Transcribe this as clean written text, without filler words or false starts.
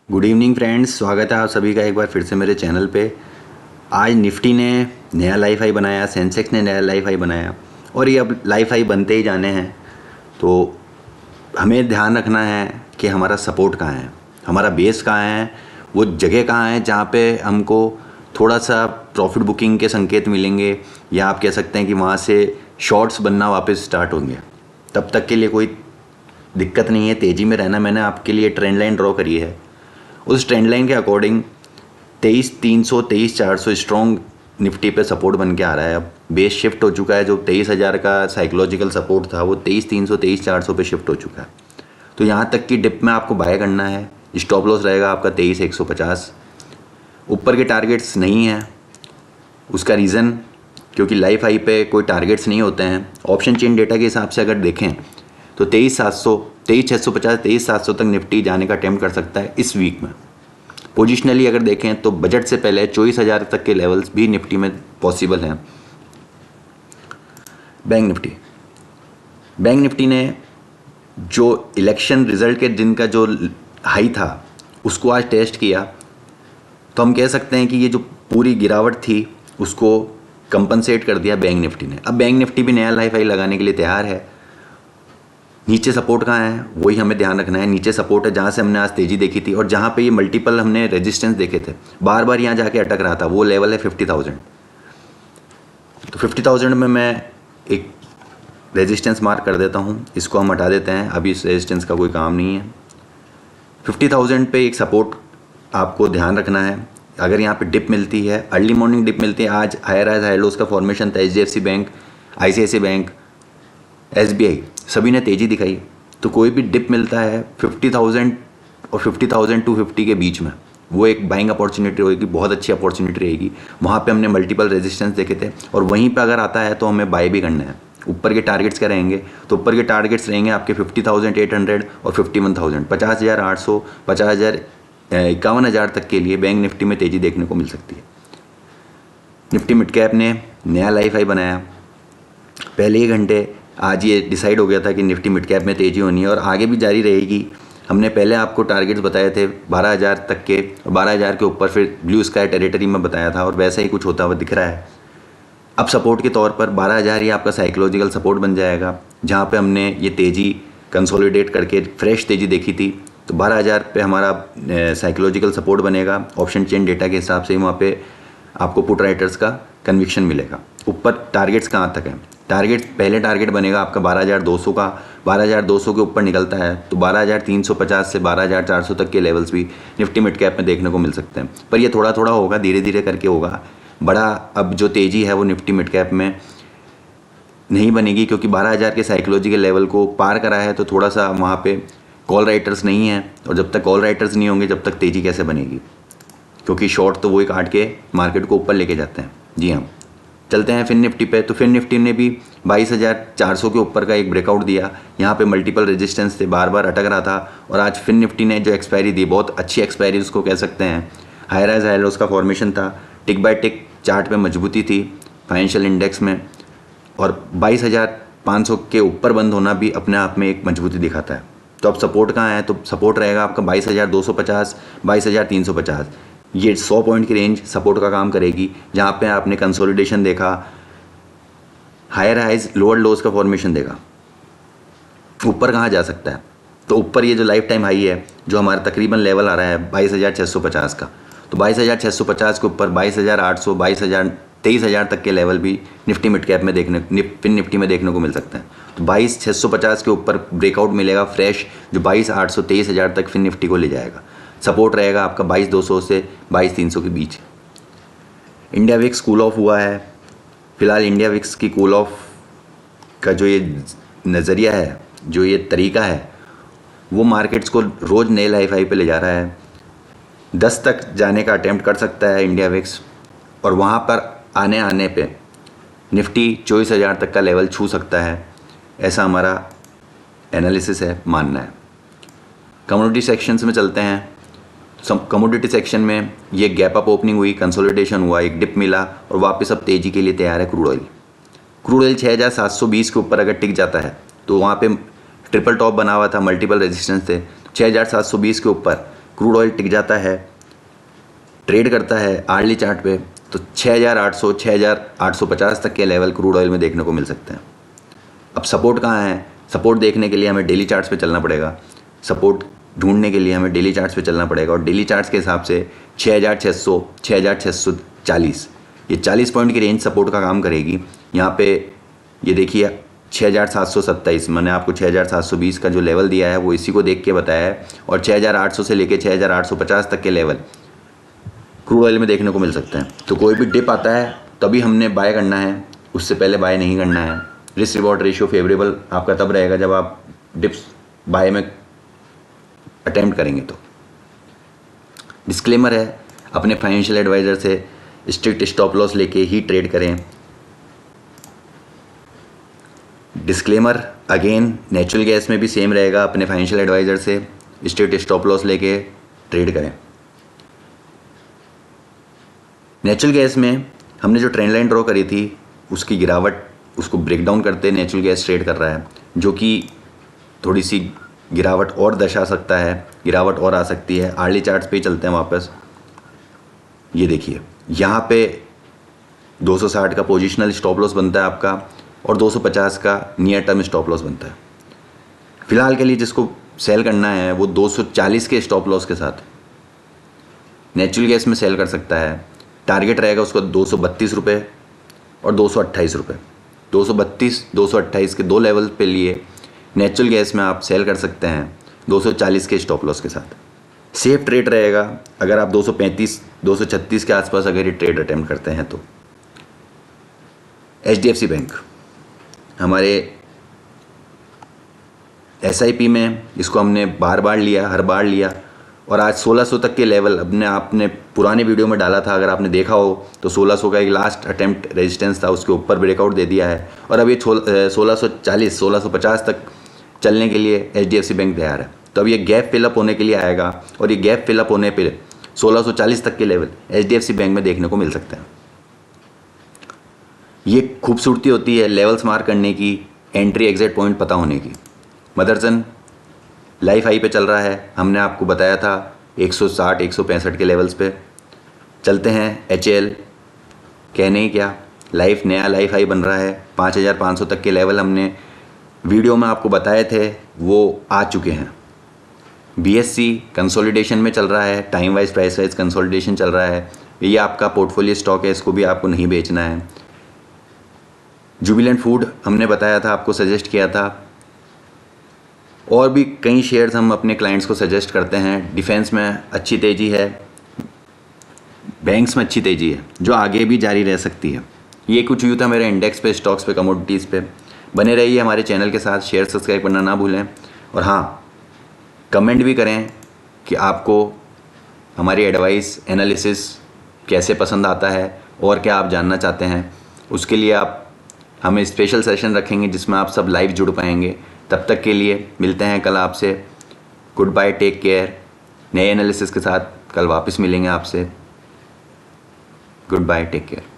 Good evening friends, स्वागत है आप सभी का एक बार फिर से मेरे चैनल पे। आज निफ्टी ने नया लाइफ हाई बनाया, सेंसेक्स ने नया लाइफ हाई बनाया और ये अब लाइफ हाई बनते ही जाने हैं। तो हमें ध्यान रखना है कि हमारा सपोर्ट कहाँ है, हमारा बेस कहाँ है, वो जगह कहाँ है जहाँ पे हमको थोड़ा सा प्रॉफिट बुकिंग के संकेत मिलेंगे, या आप कह सकते हैं कि वहाँ से शॉर्ट्स बनना वापस स्टार्ट होंगे। तब तक के लिए कोई दिक्कत नहीं है, तेज़ी में रहना। मैंने आपके लिए ट्रेंड लाइन ड्रॉ करी है। उस ट्रेंड लाइन के अकॉर्डिंग 23,300 23,400 स्ट्रॉन्ग निफ्टी पे सपोर्ट बन के आ रहा है। अब बेस शिफ्ट हो चुका है, जो 23,000 का साइकोलॉजिकल सपोर्ट था वो 23,300 23,400 पे शिफ्ट हो चुका है। तो यहाँ तक की डिप में आपको बाय करना है। स्टॉप लॉस रहेगा आपका 23,150। ऊपर के टारगेट्स नहीं हैं। उसका रीज़न क्योंकि लाइफ हाई पे कोई टारगेट्स नहीं होते हैं। ऑप्शन चेन डेटा के हिसाब से अगर देखें तो 23,700 23,650 23,700 तक निफ्टी जाने का अटेम्प्ट कर सकता है इस वीक में। पोजिशनली अगर देखें तो बजट से पहले 24,000 तक के लेवल्स भी निफ्टी में पॉसिबल हैं। बैंक निफ्टी ने जो इलेक्शन रिजल्ट के दिन का जो हाई था उसको आज टेस्ट किया, तो हम कह सकते हैं कि ये जो पूरी गिरावट थी उसको कंपनसेट कर दिया बैंक निफ्टी ने। अब बैंक निफ्टी भी नया लाइफ हाई लगाने के लिए तैयार है। नीचे सपोर्ट कहाँ है वही हमें ध्यान रखना है। नीचे सपोर्ट है जहाँ से हमने आज तेज़ी देखी थी और जहाँ पे ये मल्टीपल हमने रेजिस्टेंस देखे थे, बार बार यहाँ जाके अटक रहा था, वो लेवल है 50,000। तो 50,000 में मैं एक रेजिस्टेंस मार्क कर देता हूँ, इसको हम हटा देते हैं, अभी इस रेजिस्टेंस का कोई काम नहीं है। 50,000 पे एक सपोर्ट आपको ध्यान रखना है। अगर यहाँ पे डिप मिलती है, अर्ली मॉर्निंग डिप मिलती है, आज हायर हाई हाई लोस का फॉर्मेशन था, HDFC bank, ICICI bank, SBI सभी ने तेज़ी दिखाई। तो कोई भी डिप मिलता है 50,000 और 50,250 के बीच में, वो एक बाइंग अपॉर्चुनिटी होगी, बहुत अच्छी अपॉर्चुनिटी रहेगी। वहाँ पे हमने मल्टीपल रेजिस्टेंस देखे थे और वहीं पे अगर आता है तो हमें बाय भी करना है। ऊपर के टारगेट्स क्या रहेंगे, तो ऊपर के टारगेट्स रहेंगे आपके 50,800 और 51,000, 50,800, 50,000, 51,000 तक के लिए बैंक निफ्टी में तेज़ी देखने को मिल सकती है। निफ्टी मिड कैप ने नया लाइफ हाई बनाया। पहले ही घंटे आज ये डिसाइड हो गया था कि निफ्टी मिड कैप में तेज़ी होनी है और आगे भी जारी रहेगी। हमने पहले आपको टारगेट्स बताए थे 12,000 तक के, 12,000 के ऊपर फिर ब्लू स्काई टेरिटरी में बताया था और वैसा ही कुछ होता हुआ दिख रहा है। अब सपोर्ट के तौर पर 12,000 ही आपका साइकोलॉजिकल सपोर्ट बन जाएगा, जहाँ पे हमने ये तेज़ी कंसोलिडेट करके फ्रेश तेज़ी देखी थी। तो 12,000 पे हमारा साइकोलॉजिकल सपोर्ट बनेगा। ऑप्शन चेन डेटा के हिसाब से वहाँ पे आपको पुट राइटर्स का कन्विक्शन मिलेगा। ऊपर टारगेट्स कहाँ तक है, पहले टारगेट बनेगा आपका 12,200 का। 12,200 के ऊपर निकलता है तो 12,350 से 12,400 तक के लेवल्स भी निफ्टी मिड कैप में देखने को मिल सकते हैं। पर ये थोड़ा थोड़ा होगा, धीरे धीरे करके होगा। बड़ा अब जो तेज़ी है वो निफ्टी मिड कैप में नहीं बनेगी, क्योंकि 12,000 के साइकोलॉजिकल लेवल को पार करा है तो थोड़ा सा वहाँ पे कॉल राइटर्स नहीं हैं, और जब तक कॉल राइटर्स नहीं होंगे जब तक तेज़ी कैसे बनेगी, क्योंकि शॉर्ट तो वही काट के मार्केट को ऊपर लेके जाते हैं। जी हाँ, चलते हैं फिन निफ्टी पे। तो फिन निफ्टी ने भी 22,400 के ऊपर का एक ब्रेकआउट दिया। यहाँ पे मल्टीपल रेजिस्टेंस थे, बार बार अटक रहा था और आज फिन निफ्टी ने जो एक्सपायरी दी, बहुत अच्छी एक्सपायरी उसको कह सकते हैं। हायर हाई हाई लोस का फॉर्मेशन था, टिक बाय टिक चार्ट पे मजबूती थी फाइनेंशियल इंडेक्स में, और 22,500 के ऊपर बंद होना भी अपने आप में एक मजबूती दिखाता है। तो अब सपोर्ट कहाँ है, तो सपोर्ट रहेगा आपका 22,250 22,350। ये 100 पॉइंट की रेंज सपोर्ट का काम करेगी, जहाँ पे आपने कंसोलिडेशन देखा, हायर हाइज लोअर लोज का फॉर्मेशन देखा। ऊपर कहाँ जा सकता है, तो ऊपर ये जो लाइफ टाइम हाई है जो हमारा तकरीबन लेवल आ रहा है 22,650 का, तो 22,650 के ऊपर 22,800 22,000 23,000 तक के लेवल भी निफ्टी मिड कैप में फिन निफ्टी में देखने को मिल सकते हैं। तो 22,650 के ऊपर ब्रेकआउट मिलेगा फ्रेश, जो 22,800 23,000 तक फिन निफ्टी को ले जाएगा। सपोर्ट रहेगा आपका 22,200 से 22,300 के बीच। इंडिया विक्स कूल ऑफ हुआ है। फिलहाल इंडिया विक्स की कूल ऑफ का जो ये नज़रिया है, जो ये तरीका है, वो मार्केट्स को रोज़ नए लाइफ हाई पे ले जा रहा है। 10 तक जाने का अटेम्प्ट कर सकता है इंडिया विक्स, और वहाँ पर आने पे निफ्टी 24,000 तक का लेवल छू सकता है, ऐसा हमारा एनालिसिस है, मानना है। कमोडिटी सेक्शंस में चलते हैं। कमोडिटी सेक्शन में ये गैप अप ओपनिंग हुई, कंसोलिडेशन हुआ, एक डिप मिला और वापस अब तेज़ी के लिए तैयार है क्रूड ऑयल। क्रूड ऑयल 6,720 के ऊपर अगर टिक जाता है तो वहाँ पे ट्रिपल टॉप बना हुआ था, मल्टीपल रेजिस्टेंस थे। 6,720 के ऊपर क्रूड ऑयल टिक जाता है, ट्रेड करता है आर्ली चार्ट पे, तो 6,800 6,850 तक के लेवल क्रूड ऑयल में देखने को मिल सकते हैं। अब सपोर्ट कहाँ है? सपोर्ट देखने के लिए हमें डेली चार्ट्स पे चलना पड़ेगा, सपोर्ट ढूंढने के लिए हमें डेली चार्ट्स पे चलना पड़ेगा, और डेली चार्ट्स के हिसाब से 6,600 6,640 ये 40 पॉइंट की रेंज सपोर्ट का काम करेगी। यहाँ पे ये देखिए 6,727, मैंने आपको 6,720 का जो लेवल दिया है वो इसी को देख के बताया है, और 6,800 से लेके 6,850 तक के लेवल क्रूड ऑयल में देखने को मिल सकते हैं। तो कोई भी डिप आता है तभी हमने बाय करना है, उससे पहले बाय नहीं करना है। रिस्क रिवॉर्ड रेशियो फेवरेबल आपका तब रहेगा जब आप डिप्स बाय में अटेम्प्ट करेंगे। तो डिस्क्लेमर है, अपने फाइनेंशियल एडवाइज़र से स्ट्रिक्ट स्टॉप लॉस लेके ही ट्रेड करें। डिस्क्लेमर अगेन, नेचुरल गैस में भी सेम रहेगा, अपने फाइनेंशियल एडवाइज़र से स्ट्रिक्ट स्टॉप लॉस लेके ट्रेड करें। नेचुरल गैस में हमने जो ट्रेंड लाइन ड्रॉ करी थी उसकी गिरावट, उसको ब्रेक डाउन करते नेचुरल गैस ट्रेड कर रहा है, जो कि थोड़ी सी गिरावट और दर्शा सकता है, गिरावट और आ सकती है। आर्ली चार्ट्स पे ही चलते हैं वापस। ये देखिए यहाँ पे 260 का पोजिशनल स्टॉप लॉस बनता है आपका, और 250 का नियर टर्म स्टॉप लॉस बनता है। फिलहाल के लिए जिसको सेल करना है वो 240 के स्टॉप लॉस के साथ नेचुरल गैस में सेल कर सकता है। टारगेट रहेगा उसका 232 रुपये और 228 रुपये। 232 228 के दो लेवल पे लिए नेचुरल गैस में आप सेल कर सकते हैं 240 के स्टॉप लॉस के साथ। सेफ ट्रेड रहेगा अगर आप 235 236 के आसपास अगर ये ट्रेड अटेम्प्ट करते हैं तो। HDFC बैंक हमारे SIP में इसको हमने बार बार लिया, हर बार लिया, और आज 1600 तक के लेवल आपने पुराने वीडियो में डाला था, अगर आपने देखा हो तो 1600 का एक लास्ट अटेम्प्ट रेजिस्टेंस था, उसके ऊपर ब्रेकआउट दे दिया है, और अब ये 1640 1650 तक चलने के लिए HDFC बैंक तैयार है। तो अब ये गैप फिलअप होने के लिए आएगा, और ये गैप फिलअप होने पे 1640 तक के लेवल HDFC बैंक में देखने को मिल सकते हैं। ये खूबसूरती होती है लेवल्स मार्क करने की, एंट्री एग्जिट पॉइंट पता होने की। मदरसन लाइफ हाई पे चल रहा है, हमने आपको बताया था 160 165 के लेवल्स पे चलते हैं। HAL कहने ही क्या, लाइफ नया लाइफ हाई बन रहा है। 5,500 तक के लेवल हमने वीडियो में आपको बताए थे, वो आ चुके हैं। BSC कंसोलिडेशन में चल रहा है, time wise price wise consolidation चल रहा है। ये आपका पोर्टफोलियो स्टॉक है, इसको भी आपको नहीं बेचना है। जुबिलेंट फूड हमने बताया था, आपको सजेस्ट किया था, और भी कई शेयर्स हम अपने क्लाइंट्स को सजेस्ट करते हैं। डिफेंस में अच्छी तेज़ी है, बैंक्स में अच्छी तेज़ी है, जो आगे भी जारी रह सकती है। ये कुछ यूँ था मेरे इंडेक्स पे, स्टॉक्स पे, कमोडिटीज़ पे। बने रहिए हमारे चैनल के साथ, शेयर सब्सक्राइब करना ना भूलें, और हाँ कमेंट भी करें कि आपको हमारी एडवाइस एनालिसिस कैसे पसंद आता है और क्या आप जानना चाहते हैं। उसके लिए आप हमें स्पेशल सेशन रखेंगे जिसमें आप सब लाइव जुड़ पाएंगे। तब तक के लिए मिलते हैं कल आपसे। Goodbye, take care. नए एनालिसिस के साथ कल वापस मिलेंगे आपसे। Goodbye, take care.